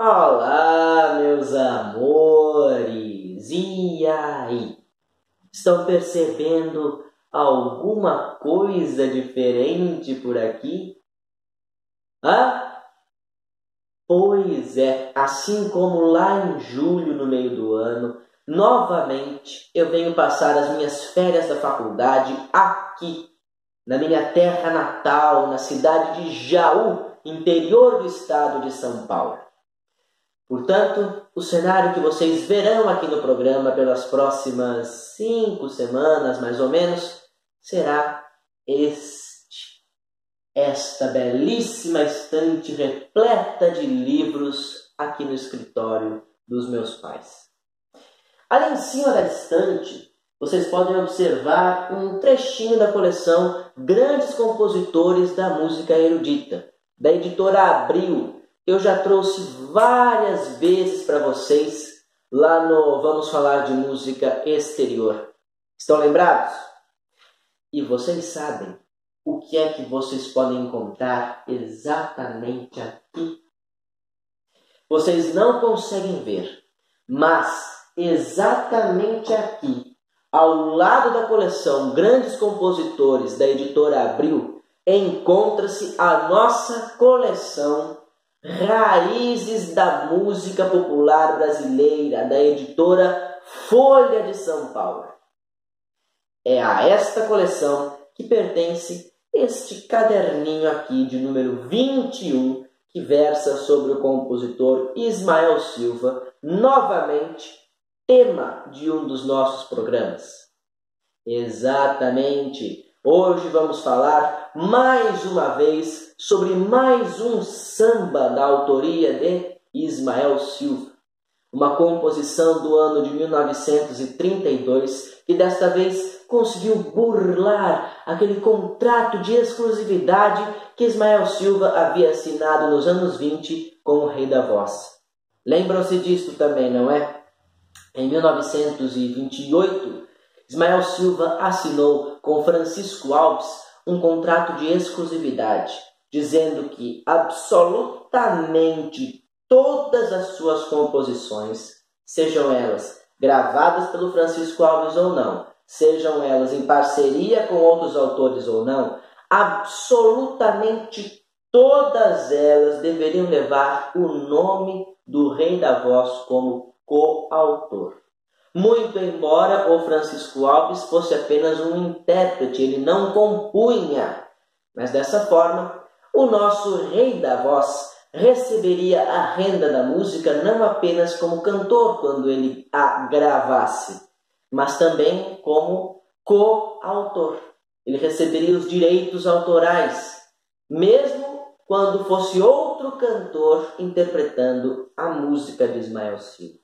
Olá, meus amores! E aí? Estão percebendo alguma coisa diferente por aqui? Pois é, assim como lá em julho, no meio do ano, novamente eu venho passar as minhas férias da faculdade aqui, na minha terra natal, na cidade de Jaú, interior do estado de São Paulo. Portanto, o cenário que vocês verão aqui no programa pelas próximas 5 semanas, mais ou menos, será esta belíssima estante repleta de livros aqui no escritório dos meus pais. Ali em cima da estante, vocês podem observar um trechinho da coleção Grandes Compositores da Música Erudita, da editora Abril. Eu já trouxe várias vezes para vocês lá no Vamos Falar de Música Exterior. Estão lembrados? E vocês sabem o que é que vocês podem encontrar exatamente aqui? Vocês não conseguem ver, mas exatamente aqui, ao lado da coleção Grandes Compositores da editora Abril, encontra-se a nossa coleção Raízes da Música Popular Brasileira, da editora Folha de São Paulo. É a esta coleção que pertence este caderninho aqui de número 21, que versa sobre o compositor Ismael Silva, novamente tema de um dos nossos programas. Exatamente! Hoje vamos falar mais uma vez sobre mais um samba da autoria de Ismael Silva. Uma composição do ano de 1932 que desta vez conseguiu burlar aquele contrato de exclusividade que Ismael Silva havia assinado nos anos 20 com o Rei da Voz. Lembram-se disto também, não é? Em 1928, Ismael Silva assinou com Francisco Alves um contrato de exclusividade, dizendo que absolutamente todas as suas composições, sejam elas gravadas pelo Francisco Alves ou não, sejam elas em parceria com outros autores ou não, absolutamente todas elas deveriam levar o nome do Rei da Voz como coautor. Muito embora o Francisco Alves fosse apenas um intérprete, ele não compunha, mas dessa forma, o nosso Rei da Voz receberia a renda da música não apenas como cantor quando ele a gravasse, mas também como coautor. Ele receberia os direitos autorais, mesmo quando fosse outro cantor interpretando a música de Ismael Silva.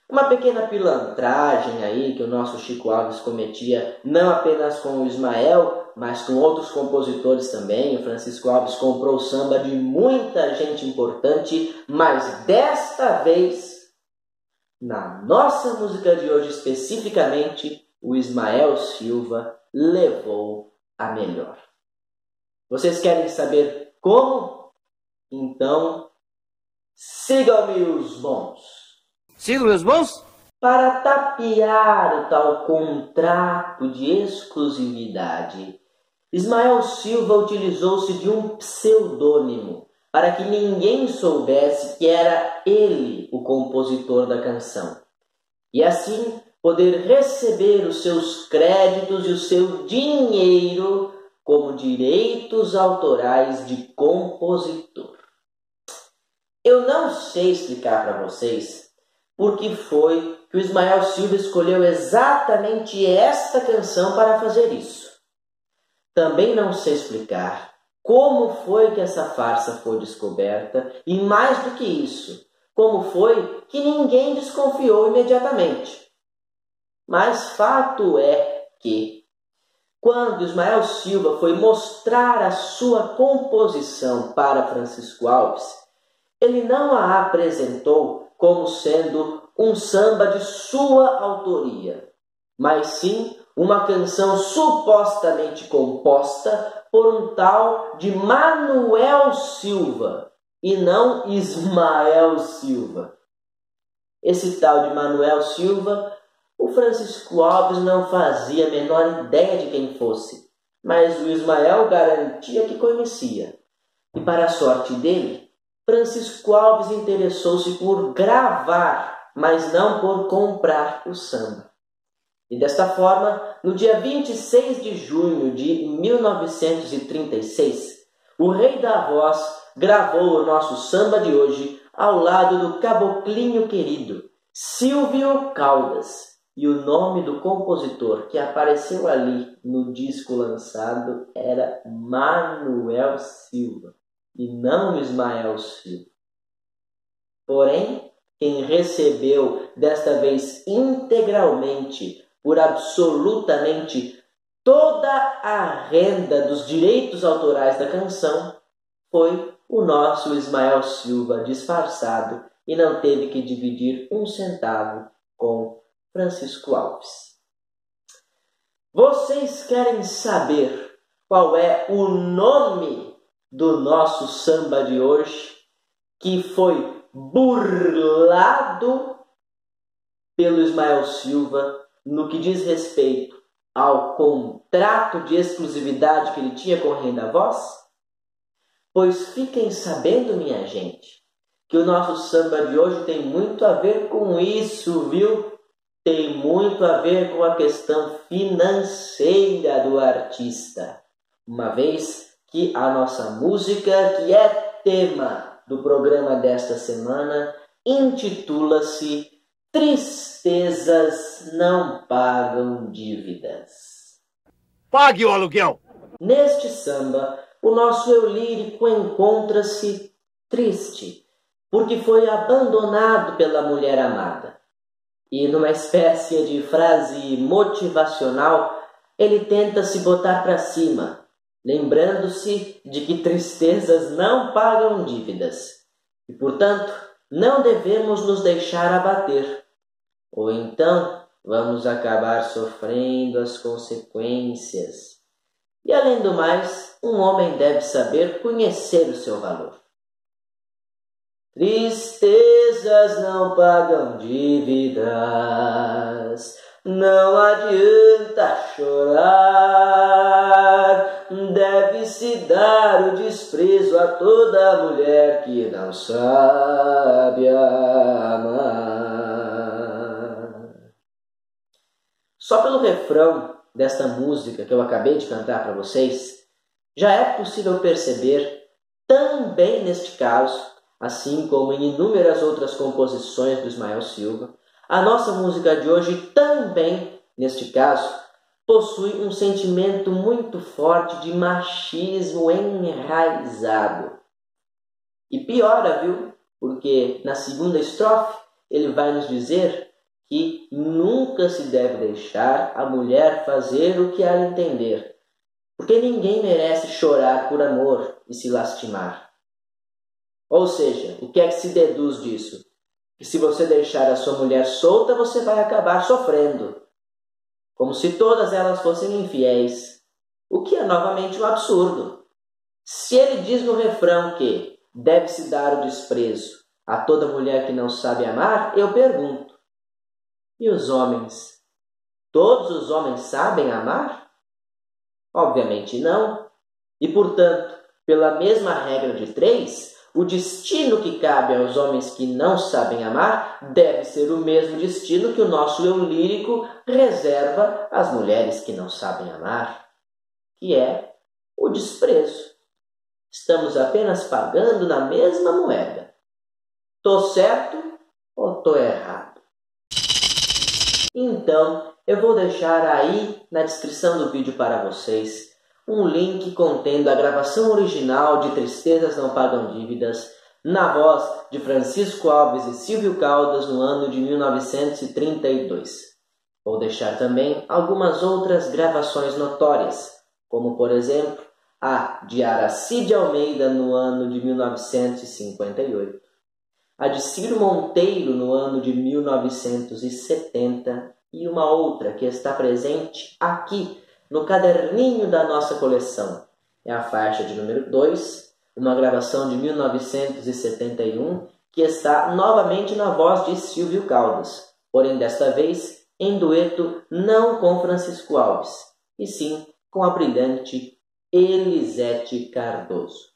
Uma pequena pilantragem aí que o nosso Chico Alves cometia, não apenas com o Ismael, mas com outros compositores também. O Francisco Alves comprou o samba de muita gente importante, mas desta vez, na nossa música de hoje especificamente, o Ismael Silva levou a melhor. Vocês querem saber como? Então, sigam-me os bons. Sigam meus bons? Para tapear o tal contrato de exclusividade, Ismael Silva utilizou-se de um pseudônimo para que ninguém soubesse que era ele o compositor da canção. E assim poder receber os seus créditos e o seu dinheiro como direitos autorais de compositor. Eu não sei explicar para vocês por que foi que o Ismael Silva escolheu exatamente esta canção para fazer isso. Também não sei explicar como foi que essa farsa foi descoberta e, mais do que isso, como foi que ninguém desconfiou imediatamente. Mas fato é que, quando Ismael Silva foi mostrar a sua composição para Francisco Alves, ele não a apresentou como sendo um samba de sua autoria, mas sim uma canção supostamente composta por um tal de Manuel Silva, e não Ismael Silva. Esse tal de Manuel Silva, o Francisco Alves não fazia a menor ideia de quem fosse, mas o Ismael garantia que conhecia. E para a sorte dele, Francisco Alves interessou-se por gravar, mas não por comprar o samba. E desta forma, no dia 26 de junho de 1936, o Rei da Voz gravou o nosso samba de hoje ao lado do caboclinho querido, Silvio Caldas. E o nome do compositor que apareceu ali no disco lançado era Manuel Silva, e não Ismael Silva. Porém, quem recebeu desta vez integralmente, por absolutamente toda a renda dos direitos autorais da canção, foi o nosso Ismael Silva disfarçado e não teve que dividir um centavo com Francisco Alves. Vocês querem saber qual é o nome do nosso samba de hoje, que foi burlado pelo Ismael Silva no que diz respeito ao contrato de exclusividade que ele tinha com o Rei da Voz? Pois fiquem sabendo, minha gente, que o nosso samba de hoje tem muito a ver com isso, viu? Tem muito a ver com a questão financeira do artista, uma vez que a nossa música, que é tema do programa desta semana, intitula-se Tristezas Não Pagam Dívidas. Pague o aluguel! Neste samba, o nosso eu lírico encontra-se triste, porque foi abandonado pela mulher amada. E numa espécie de frase motivacional, ele tenta se botar para cima, lembrando-se de que tristezas não pagam dívidas. E, portanto, não devemos nos deixar abater, ou então vamos acabar sofrendo as consequências. E, além do mais, um homem deve saber conhecer o seu valor. Tristezas não pagam dívidas, não adianta chorar, deve-se dar o desprezo a toda mulher que não sabe amar. Só pelo refrão desta música que eu acabei de cantar para vocês, já é possível perceber, também neste caso, assim como em inúmeras outras composições do Ismael Silva, a nossa música de hoje também, neste caso, possui um sentimento muito forte de machismo enraizado. E piora, viu? Porque na segunda estrofe ele vai nos dizer que nunca se deve deixar a mulher fazer o que ela entender, porque ninguém merece chorar por amor e se lastimar. Ou seja, o que é que se deduz disso? Que se você deixar a sua mulher solta, você vai acabar sofrendo, como se todas elas fossem infiéis, o que é novamente um absurdo. Se ele diz no refrão que deve-se dar o desprezo a toda mulher que não sabe amar, eu pergunto, e os homens? Todos os homens sabem amar? Obviamente não. E, portanto, pela mesma regra de 3, o destino que cabe aos homens que não sabem amar deve ser o mesmo destino que o nosso eu lírico reserva às mulheres que não sabem amar, que é o desprezo. Estamos apenas pagando na mesma moeda. Tô certo ou tô errado? Então, eu vou deixar aí na descrição do vídeo para vocês um link contendo a gravação original de Tristezas Não Pagam Dívidas, na voz de Francisco Alves e Silvio Caldas no ano de 1932. Vou deixar também algumas outras gravações notórias, como por exemplo a de Aracide Almeida no ano de 1958, a de Ciro Monteiro no ano de 1970 e uma outra que está presente aqui no caderninho da nossa coleção. É a faixa de número 2, uma gravação de 1971, que está novamente na voz de Silvio Caldas, porém desta vez em dueto não com Francisco Alves, e sim com a brilhante Elisete Cardoso.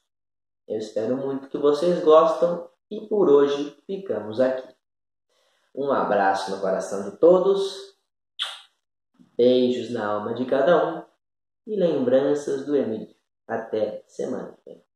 Eu espero muito que vocês gostam e por hoje ficamos aqui. Um abraço no coração de todos, beijos na alma de cada um e lembranças do Emílio. Até semana que vem.